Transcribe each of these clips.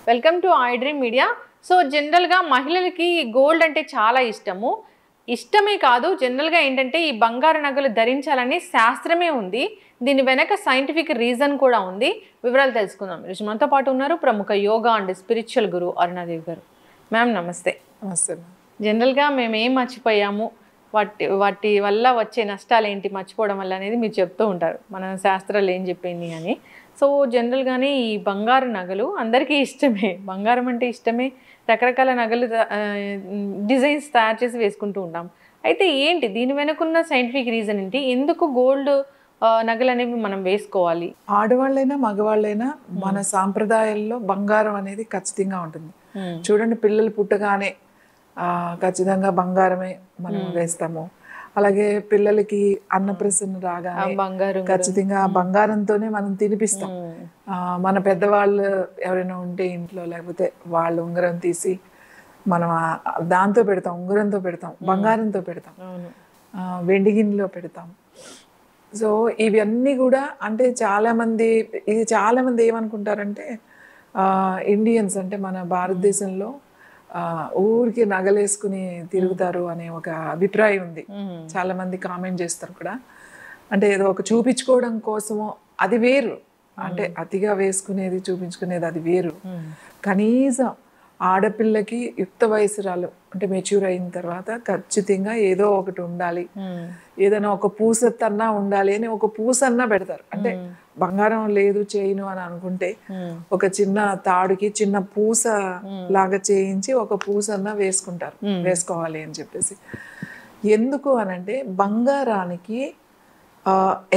Welcome to I dream media. So జనరల్గా మహిళలకి gold అంటే చాలా ఇష్టమే కాదు, జనరల్గా ఏంటంటే ఈ బంగారు నగలు ధరించాలని శాస్త్రమే ఉంది. దీని వెనక సైంటిఫిక్ రీజన్ కూడా ఉంది. వివరాలు తెలుసుకుందాం. ఈరోజు మనతో పాటు ఉన్నారు ప్రముఖ యోగా అండ్ స్పిరిచువల్ గురు అరుణాదేవి గారు. మ్యామ్ నమస్తే. నమస్తే. జనరల్గా మేము ఏం మర్చిపోయాము, వాటి వల్ల వచ్చే నష్టాలు ఏంటి మర్చిపోవడం వల్ల అనేది మీరు చెప్తూ ఉంటారు, మన శాస్త్రాలు ఏం చెప్పింది అని. సో జనరల్గానే ఈ బంగారు నగలు అందరికీ ఇష్టమే, బంగారం అంటే ఇష్టమే, రకరకాల నగలు డిజైన్స్ తయారు చేసి వేసుకుంటూ ఉంటాం. అయితే ఏంటి దీని వెనుకున్న సైంటిఫిక్ రీజన్ ఏంటి, ఎందుకు గోల్డ్ నగలు అనేవి మనం వేసుకోవాలి? ఆడవాళ్ళైనా మగవాళ్ళైనా మన సాంప్రదాయాల్లో బంగారం అనేది ఖచ్చితంగా ఉంటుంది. చూడండి, పిల్లలు పుట్టగానే ఖచ్చితంగా బంగారమే మనం వేస్తాము. అలాగే పిల్లలకి అన్నప్రసన్న రాగానే ఖచ్చితంగా బంగారంతోనే మనం తినిపిస్తాం. మన పెద్దవాళ్ళు ఎవరైనా ఉంటే ఇంట్లో, లేకపోతే వాళ్ళు ఉంగరం తీసి మనం దాంతో పెడతాం, ఉంగరంతో పెడతాం, బంగారంతో పెడతాం, వెండి గిన్నెలో పెడతాం. సో ఇవన్నీ కూడా అంటే చాలామంది ఏమనుకుంటారంటే ఇండియన్స్ అంటే మన భారతదేశంలో ఊరికి నగలేసుకుని తిరుగుతారు అనే ఒక అభిప్రాయం ఉంది. చాలా మంది కామెంట్ చేస్తారు కూడా. అంటే ఏదో ఒక చూపించుకోవడం కోసమో, అది వేరు. అంటే అతిగా వేసుకునేది, చూపించుకునేది అది వేరు. కనీసం ఆడపిల్లకి యుక్త వయసురాలు అంటే మెచ్యూర్ అయిన తర్వాత ఖచ్చితంగా ఏదో ఒకటి ఉండాలి, ఏదైనా ఒక పూసన్నా ఉండాలి అని ఒక పూసన్నా పెడతారు. అంటే బంగారం లేదు చేయను అని అనుకుంటే ఒక చిన్న తాడుకి చిన్న పూస లాగా చేయించి ఒక పూసన్నా వేసుకోవాలి అని చెప్పేసి. ఎందుకు అనంటే బంగారానికి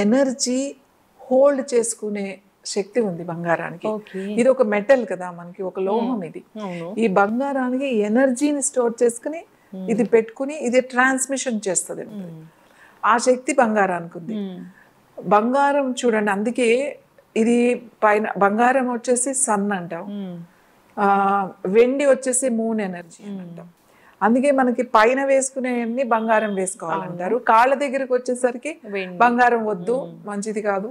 ఎనర్జీ హోల్డ్ చేసుకునే శక్తి ఉంది బంగారానికి. ఇది ఒక మెటల్ కదా, మనకి ఒక లోహం. ఇది ఈ బంగారానికి ఎనర్జీని స్టోర్ చేసుకుని ఇది పెట్టుకుని ఇది ట్రాన్స్మిషన్ చేస్తుంది. ఆ శక్తి బంగారానికి ఉంది. బంగారం చూడండి, అందుకే ఇది పైన బంగారం వచ్చేసి సన్ అంటాం, వెండి వచ్చేసి మూన్ ఎనర్జీ అంటాం. అందుకే మనకి పైన వేసుకునేవన్నీ బంగారం వేసుకోవాలంటారు. కాళ్ళ దగ్గరకు వచ్చేసరికి బంగారం వద్దు, మంచిది కాదు,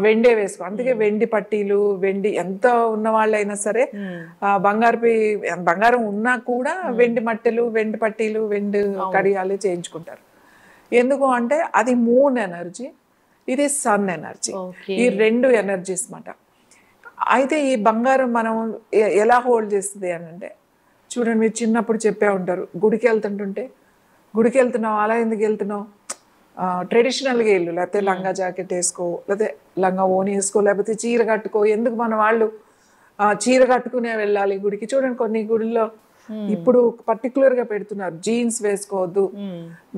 వెండే వేసుకో. అందుకే వెండి పట్టీలు, వెండి ఎంత ఉన్న వాళ్ళైనా సరే బంగారం ఉన్నా కూడా వెండి మట్టెలు, వెండి పట్టీలు, వెండి కడియాలు చేయించుకుంటారు. ఎందుకు అంటే అది మూన్ ఎనర్జీ, ఇది సన్ ఎనర్జీ. ఈ రెండు ఎనర్జీస్ మాట. అయితే ఈ బంగారం మనం ఎలా హోల్డ్ చేస్తుంది అని అంటే, చూడండి, మీరు చిన్నప్పుడు చెప్పే ఉంటారు, గుడికి వెళ్తున్నావు, అలా ఎందుకు వెళ్తున్నావు, ట్రెడిషనల్గా వెళ్ళు, లేకపోతే లంగా జాకెట్ వేసుకో, లేకపోతే లంగా ఓని వేసుకో, లేకపోతే చీర కట్టుకో. ఎందుకు మన వాళ్ళు చీర కట్టుకునే వెళ్ళాలి గుడికి? చూడండి, కొన్ని గుడిలో ఇప్పుడు పర్టికులర్గా పెడుతున్నారు, జీన్స్ వేసుకోవద్దు,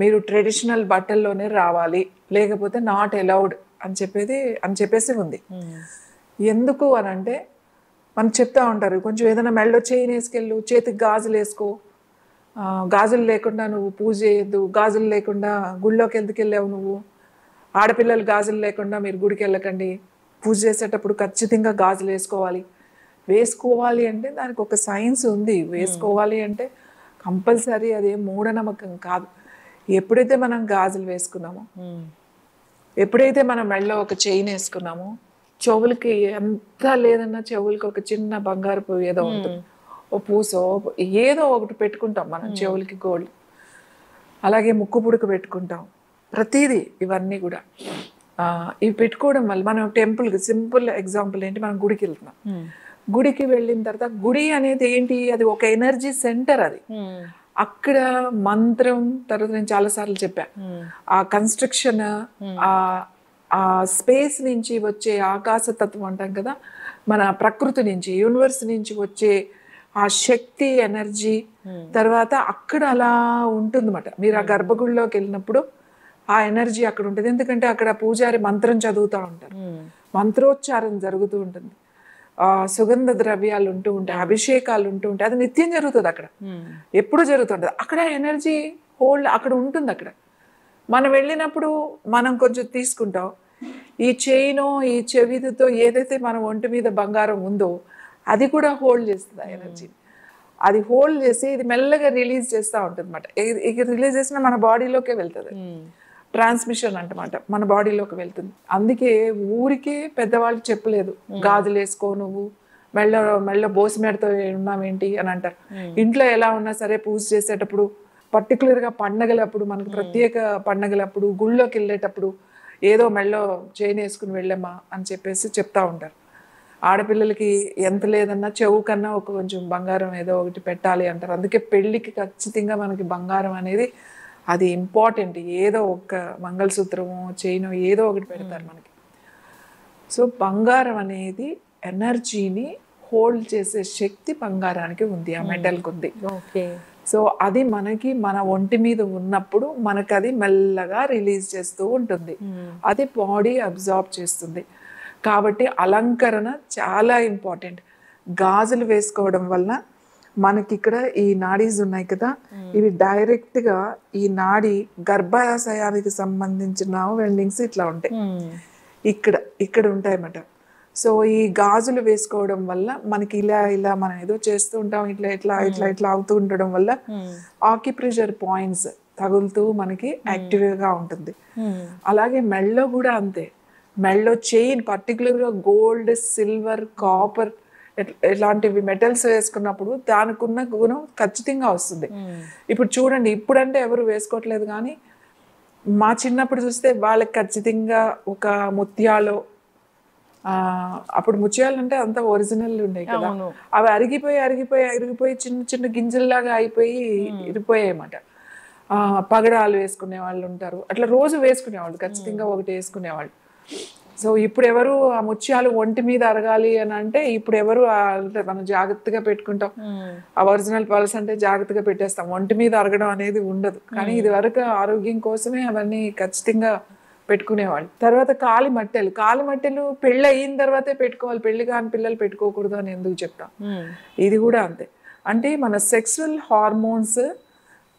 మీరు ట్రెడిషనల్ బట్టల్లోనే రావాలి, లేకపోతే నాట్ అలౌడ్ అని చెప్పేసి ఉంది. ఎందుకు అని అంటే మనం చెప్తా ఉంటారు, కొంచెం ఏదైనా మెళ్ళో చైన్ వేసుకెళ్ళు, చేతికి గాజులు వేసుకో, గాజులు లేకుండా నువ్వు పూజ చేయొద్దు, గాజులు లేకుండా గుళ్ళోకి ఎందుకు వెళ్ళావు నువ్వు, ఆడపిల్లలు గాజులు లేకుండా మీరు గుడికి వెళ్ళకండి, పూజ చేసేటప్పుడు ఖచ్చితంగా గాజులు వేసుకోవాలి అంటే దానికి ఒక సైన్స్ ఉంది. వేసుకోవాలి అంటే కంపల్సరీ, అదేం మూఢనమ్మకం కాదు. ఎప్పుడైతే మనం గాజులు వేసుకున్నామో, ఎప్పుడైతే మనం మెళ్ళో ఒక చైన్ వేసుకున్నామో, చెవులకి ఎంత లేదన్నా చెవులకి ఒక చిన్న బంగారపు ఏదో ఉంటుంది, ఓ పూసో ఏదో ఒకటి పెట్టుకుంటాం మనం చెవులకి, గోల్డ్. అలాగే ముక్కు పుడక పెట్టుకుంటాం, ప్రతిదీ. ఇవన్నీ కూడా ఇవి పెట్టుకోవడం వల్ల మనం టెంపుల్కి, సింపుల్ ఎగ్జాంపుల్ ఏంటి, మనం గుడికి వెళ్తున్నాం. గుడికి వెళ్ళిన తర్వాత గుడి అనేది ఏంటి, అది ఒక ఎనర్జీ సెంటర్. అది అక్కడ మంత్రం, తర్వాత నేను చాలాసార్లు చెప్పా, ఆ కన్స్ట్రక్షన్, ఆ స్పేస్ నుంచి వచ్చే ఆకాశతత్వం అంటాం కదా, మన ప్రకృతి నుంచి, యూనివర్స్ నుంచి వచ్చే ఆ శక్తి, ఎనర్జీ, తర్వాత అక్కడ అలా ఉంటుందన్నమాట. మీరు ఆ గర్భగుడిలోకి వెళ్ళినప్పుడు ఆ ఎనర్జీ అక్కడ ఉంటుంది. ఎందుకంటే అక్కడ పూజారి మంత్రం చదువుతూ ఉంటారు, మంత్రోచ్చారం జరుగుతూ ఉంటుంది, సుగంధ ద్రవ్యాలు ఉంటూ ఉంటాయి, అభిషేకాలు ఉంటూ ఉంటాయి. అది నిత్యం జరుగుతుంది అక్కడ, ఎప్పుడు జరుగుతుంటుంది. అక్కడ ఎనర్జీ హోల్డ్ అక్కడ ఉంటుంది. అక్కడ మనం వెళ్ళినప్పుడు మనం కొంచెం తీసుకుంటాం, ఈ చైను, ఈ చెవిదితో ఏదైతే మన ఒంటి మీద బంగారం ఉందో అది కూడా హోల్డ్ చేస్తుంది ఆ ఎనర్జీ. అది హోల్డ్ చేసి ఇది మెల్లగా రిలీజ్ చేస్తూ ఉంటుంది అన్నమాట. ఇక రిలీజ్ చేసిన మన బాడీలోకే వెళ్తుంది, ట్రాన్స్మిషన్ అంటమాట, మన బాడీలోకి వెళ్తుంది. అందుకే ఊరికే పెద్దవాళ్ళు చెప్పలేదు గాజులు వేసుకో నువ్వు, మెళ్ళ బోసిమేడతో ఉన్నామేంటి అని అంటారు. ఇంట్లో ఎలా ఉన్నా సరే పూజ చేసేటప్పుడు పర్టికులర్గా పండగలప్పుడు, మనకు ప్రత్యేక పండగలప్పుడు, గుళ్ళోకి వెళ్ళేటప్పుడు ఏదో మెళ్ళో చైన్ వేసుకుని వెళ్ళమ్మా అని చెప్పేసి చెప్తా ఉంటారు. ఆడపిల్లలకి ఎంత లేదన్నా చెవు కన్నా ఒక కొంచెం బంగారం ఏదో ఒకటి పెట్టాలి అంటారు. అందుకే పెళ్ళికి ఖచ్చితంగా మనకి బంగారం అనేది అది ఇంపార్టెంట్. ఏదో ఒక మంగళసూత్రమో చైనో ఏదో ఒకటి పెడతారు మనకి. సో బంగారం అనేది ఎనర్జీని హోల్డ్ చేసే శక్తి బంగారానికి ఉంది, ఆ మెటల్కి ఉంది. సో అది మనకి మన ఒంటి మీద ఉన్నప్పుడు మనకు అది మెల్లగా రిలీజ్ చేస్తూ ఉంటుంది. అది బాడీ అబ్జార్బ్ చేస్తుంది. కాబట్టి అలంకరణ చాలా ఇంపార్టెంట్. గాజులు వేసుకోవడం వల్ల మనకి ఇక్కడ ఈ నాడీస్ ఉన్నాయి కదా, ఇవి డైరెక్ట్గా ఈ నాడి గర్భాశయానికి సంబంధించిన వెండింగ్స్ ఇట్లా ఉంటాయి, ఇక్కడ ఉంటాయి అన్నమాట. సో ఈ గాజులు వేసుకోవడం వల్ల మనకి ఇలా మనం ఏదో చేస్తూ ఉంటాం, ఇట్లా అవుతూ ఉండడం వల్ల ఆక్యుప్రెషర్ పాయింట్స్ తగులుతూ మనకి యాక్టివ్గా ఉంటుంది. అలాగే మెళ్ళో కూడా అంతే. మెళ్ళో చైన్ పర్టికులర్గా గోల్డ్, సిల్వర్, కాపర్ ఇలాంటివి మెటల్స్ వేసుకున్నప్పుడు దానికి ఉన్న గుణం ఖచ్చితంగా వస్తుంది. ఇప్పుడు చూడండి, ఇప్పుడంటే ఎవరు వేసుకోవట్లేదు, కానీ మా చిన్నప్పుడు చూస్తే వాళ్ళకి ఖచ్చితంగా ఒక ముత్యాలు, అప్పుడు ముత్యాలు అంటే అంత ఒరిజినల్ ఉన్నాయి కదా, అవి అరిగిపోయి చిన్న చిన్న గింజల్లాగా అయిపోయి ఇరిపోయాయి అన్నమాట. పగడాలు వేసుకునే వాళ్ళు ఉంటారు, అట్లా రోజు వేసుకునేవాళ్ళు, ఖచ్చితంగా ఒకటి వేసుకునేవాళ్ళు. సో ఇప్పుడు ఎవరు ఆ ముత్యాలు ఒంటి మీద అరగాలి అని అంటే ఇప్పుడు ఎవరు మనం జాగ్రత్తగా పెట్టుకుంటాం. ఆ ఒరిజినల్ పర్ల్స్ అంటే జాగ్రత్తగా పెట్టేస్తాం, ఒంటి మీద అరగడం అనేది ఉండదు. కానీ ఇది వరకు ఆరోగ్యం కోసమే అవన్నీ ఖచ్చితంగా పెట్టుకునేవాళ్ళు. తర్వాత కాలి మట్టెలు పెళ్ళి అయిన తర్వాతే పెట్టుకోవాలి, పెళ్లి కాని పిల్లలు పెట్టుకోకూడదు అని ఎందుకు చెప్తాం. ఇది కూడా అంతే. అంటే మన సెక్సువల్ హార్మోన్స్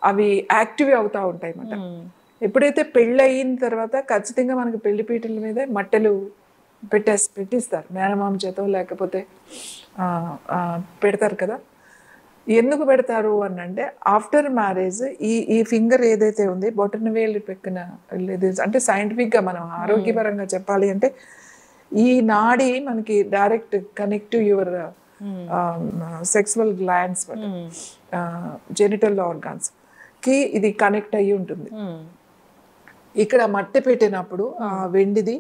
అవి యాక్టివ్ అవుతూ ఉంటాయి అన్నమాట. ఎప్పుడైతే పెళ్ళి అయిన తర్వాత ఖచ్చితంగా మనకి పెళ్లి పీటల మీద మట్టెలు పెట్టిస్తారు, మేనమామ చేతో లేకపోతే పెడతారు కదా. ఎందుకు పెడతారు అని అంటే ఆఫ్టర్ మ్యారేజ్ ఈ ఫింగర్ ఏదైతే ఉంది, బొటన వేలు పెక్కిన అంటే సైంటిఫిక్గా మనం ఆరోగ్యపరంగా చెప్పాలి అంటే ఈ నాడి మనకి direct connect to your sexual glands, genital organs కి ఇది కనెక్ట్ అయ్యి ఉంటుంది. ఇక్కడ మట్టి పెట్టినప్పుడు ఆ వెండిది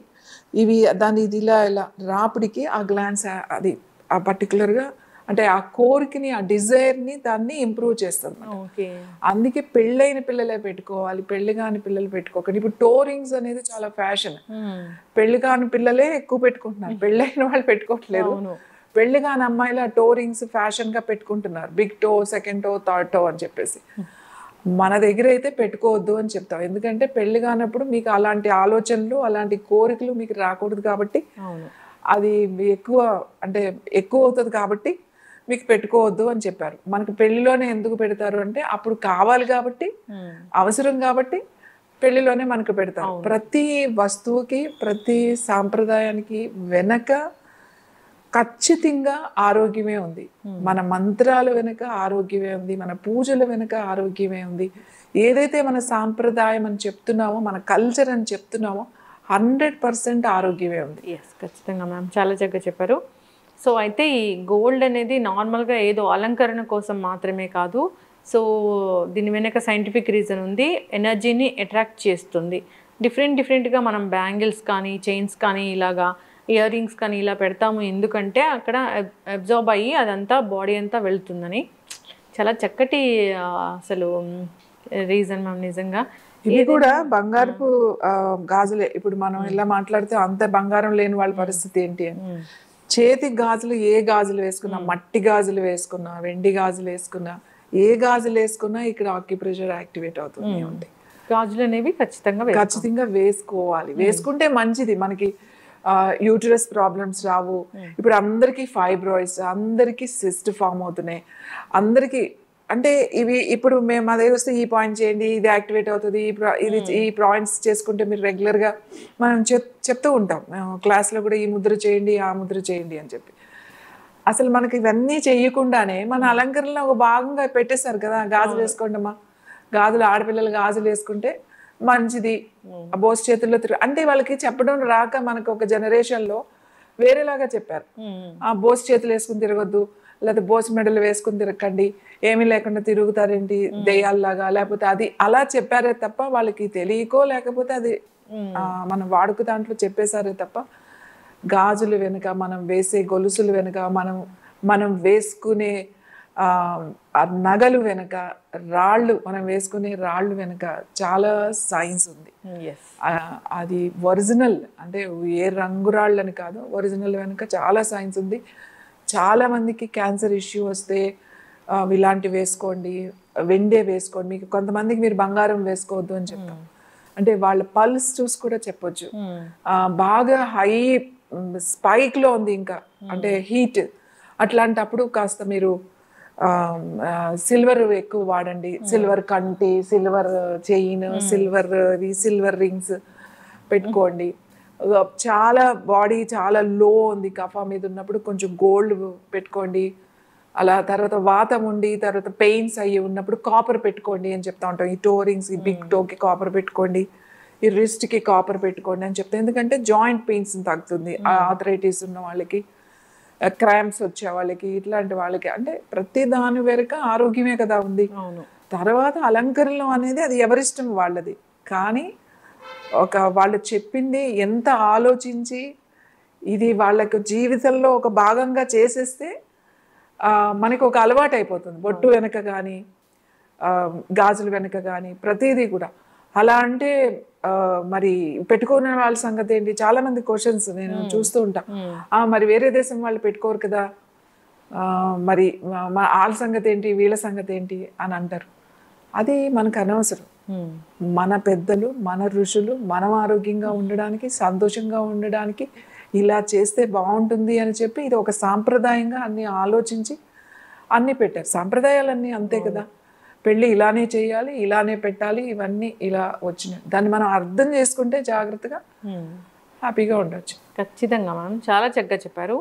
ఇవి దాని ఇది ఇలా రాపిడికి ఆ గ్లాండ్స్ అది ఆ పర్టికులర్గా అంటే ఆ కోరికని, ఆ డిజైర్ని దాన్ని ఇంప్రూవ్ చేస్తుంది. అందుకే పెళ్ళైన పిల్లలే పెట్టుకోవాలి, పెళ్లి కాని పిల్లలు పెట్టుకోకండి. ఇప్పుడు టోరింగ్స్ అనేది చాలా ఫ్యాషన్, పెళ్లి కాని పిల్లలే ఎక్కువ పెట్టుకుంటున్నారు, పెళ్ళైన వాళ్ళు పెట్టుకోవట్లేదు. పెళ్లి కాని అమ్మాయిలు ఆ టోరింగ్స్ ఫ్యాషన్గా పెట్టుకుంటున్నారు, big toe, second toe, third toe అని చెప్పేసి. మన దగ్గర అయితే పెట్టుకోవద్దు అని చెప్తాం, ఎందుకంటే పెళ్లి కానప్పుడు మీకు అలాంటి ఆలోచనలు, అలాంటి కోరికలు మీకు రాకూడదు కాబట్టి, అది ఎక్కువ అవుతుంది కాబట్టి మీకు పెట్టుకోవద్దు అని చెప్పారు. మనకు పెళ్లిలోనే ఎందుకు పెడతారు అంటే అప్పుడు కావాలి కాబట్టి, అవసరం కాబట్టి పెళ్లిలోనే మనకు పెడతారు. ప్రతి వస్తువుకి, ప్రతి సాంప్రదాయానికి వెనక ఖచ్చితంగా ఆరోగ్యమే ఉంది. మన మంత్రాల వెనుక ఆరోగ్యమే ఉంది, మన పూజల వెనుక ఆరోగ్యమే ఉంది. ఏదైతే మన సాంప్రదాయం అని చెప్తున్నామో, మన కల్చర్ అని చెప్తున్నామో 100% ఆరోగ్యమే ఉంది. ఎస్, ఖచ్చితంగా మ్యామ్, చాలా చక్కగా చెప్పారు. సో అయితే ఈ గోల్డ్ అనేది నార్మల్గా ఏదో అలంకరణ కోసం మాత్రమే కాదు, సో దీని వెనక సైంటిఫిక్ రీజన్ ఉంది. ఎనర్జీని అట్రాక్ట్ చేస్తుంది. డిఫరెంట్గా మనం బ్యాంగిల్స్ కానీ, చైన్స్ కానీ, ఇలాగా ఇయర్ రింగ్స్ కానీ ఇలా పెడతాము, ఎందుకంటే అక్కడ అబ్జార్బ్ అయ్యి అదంతా బాడీ అంతా వెళ్తుందని. చాలా చక్కటి అసలు రీజన్ మ్యామ్. నిజంగా ఇది కూడా బంగారపు గాజులే. ఇప్పుడు మనం ఇలా మాట్లాడితే అంత బంగారం లేని వాళ్ళ పరిస్థితి ఏంటి అని, చేతి గాజులు ఏ గాజులు వేసుకున్నా, మట్టి గాజులు వేసుకున్నా, వెండి గాజులు వేసుకున్నా, ఏ గాజులు వేసుకున్నా ఇక్కడ ఆక్యుప్రెషర్ యాక్టివేట్ అవుతుంది ఉంటాయి. గాజులు అనేవి ఖచ్చితంగా వేసుకోవాలి. వేసుకుంటే మంచిది, మనకి యూటరస్ ప్రాబ్లమ్స్ రావు. ఇప్పుడు అందరికీ ఫైబ్రాయిడ్స్, అందరికీ సిస్ట్ ఫామ్ అవుతున్నాయి, అందరికీ. అంటే ఇవి ఇప్పుడు మేము మా దగ్గర వస్తే ఈ పాయింట్ చేయండి, ఇది యాక్టివేట్ అవుతుంది, ఈ పాయింట్స్ చేసుకుంటే మీరు రెగ్యులర్గా మనం చెప్తూ ఉంటాం క్లాస్లో కూడా, ఈ ముద్ర చేయండి, ఆ ముద్ర చేయండి అని చెప్పి. అసలు మనకి ఇవన్నీ చేయకుండానే మన అలంకరణలో ఒక భాగంగా పెట్టేస్తారు కదా, గాజులు వేసుకోండి అమ్మా, గాజులు ఆడపిల్లలు గాజులు వేసుకుంటే మంచిది, బోస్ చేతుల్లో అంటే వాళ్ళకి చెప్పడం రాక మనకు ఒక జనరేషన్లో వేరేలాగా చెప్పారు. ఆ బోస్ చేతులు వేసుకుని తిరగొద్దు, లేకపోతే బోస్ మెడలు వేసుకుని తిరగండి, ఏమీ లేకుండా తిరుగుతారేంటి దెయ్యాల్లాగా, లేకపోతే అది అలా చెప్పారే తప్ప వాళ్ళకి తెలియకో లేకపోతే అది మనం వాడుక దాంట్లో చెప్పేశారే తప్ప గాజులు వెనుక, మనం వేసే గొలుసులు వెనుక, మనం వేసుకునే ఆ నగలు వెనుక, మనం వేసుకునే రాళ్ళు వెనుక చాలా సైన్స్ ఉంది. అది ఒరిజినల్ అంటే ఏ రంగు రాళ్ళు అని కాదు, ఒరిజినల్ వెనుక చాలా సైన్స్ ఉంది. చాలా మందికి క్యాన్సర్ ఇష్యూ వస్తే ఇలాంటివి వేసుకోండి, వెండే వేసుకోండి, మీకు కొంతమందికి మీరు బంగారం వేసుకోవద్దు అని చెప్తాం. అంటే వాళ్ళ పల్స్ చూసి కూడా చెప్పొచ్చు. బాగా హై స్పైక్లో ఉంది ఇంకా అంటే హీట్, అట్లాంటప్పుడు కాస్త మీరు సిల్వర్ ఎక్కువ వాడండి. సిల్వర్ కంటి, సిల్వర్ చైన్, సిల్వర్ రింగ్స్ పెట్టుకోండి. చాలా బాడీ చాలా లో ఉంది, కఫా మీద ఉన్నప్పుడు కొంచెం గోల్డ్ పెట్టుకోండి. అలా తర్వాత వాతం ఉండి తర్వాత పెయిన్స్ అయ్యి ఉన్నప్పుడు కాపర్ పెట్టుకోండి అని చెప్తా ఉంటాం. ఈ టో రింగ్స్, ఈ బిగ్ టోకి కాపర్ పెట్టుకోండి, ఈ రిస్ట్కి కాపర్ పెట్టుకోండి అని చెప్తాం. ఎందుకంటే జాయింట్ పెయిన్స్ తగ్గుతుంది ఆర్థరైటిస్ ఉన్న వాళ్ళకి, క్రాంప్స్ వచ్చే వాళ్ళకి, ఇట్లాంటి వాళ్ళకి. అంటే ప్రతి దాని వెనుక ఆరోగ్యమే కదా ఉంది. తర్వాత అలంకరణలు అనేది అది ఎవరిష్టం వాళ్ళది. కానీ వాళ్ళు చెప్పింది ఎంత ఆలోచించి ఇది వాళ్ళకు జీవితంలో ఒక భాగంగా చేసేస్తే మనకు ఒక అలవాటు అయిపోతుంది. బొట్టు వెనక కానీ గాజుల వెనక కానీ ప్రతిదీ కూడా. అలా అంటే మరి పెట్టుకునే వాళ్ళ సంగతి ఏంటి? చాలా మంది క్వశ్చన్స్ నేను చూస్తూ ఉంటా. మరి వేరే దేశం వాళ్ళు పెట్టుకోరు కదా, మరి వాళ్ళ సంగతి ఏంటి, వీళ్ళ సంగతి ఏంటి అని అంటారు. అది మనకు అనవసరం. మన పెద్దలు, మన ఋషులు మనం ఆరోగ్యంగా ఉండడానికి, సంతోషంగా ఉండడానికి ఇలా చేస్తే బాగుంటుంది అని చెప్పి ఇది ఒక సాంప్రదాయంగా అన్ని ఆలోచించి అన్నీ పెట్టారు. సాంప్రదాయాలన్నీ అంతే కదా, పెళ్ళి ఇలానే చేయాలి, ఇలానే పెట్టాలి, ఇవన్నీ ఇలా వచ్చినాయి. దాన్ని మనం అర్థం చేసుకుంటే జాగ్రత్తగా హ్యాపీగా ఉండొచ్చు. ఖచ్చితంగా మనం చాలా చక్కగా చెప్పారు.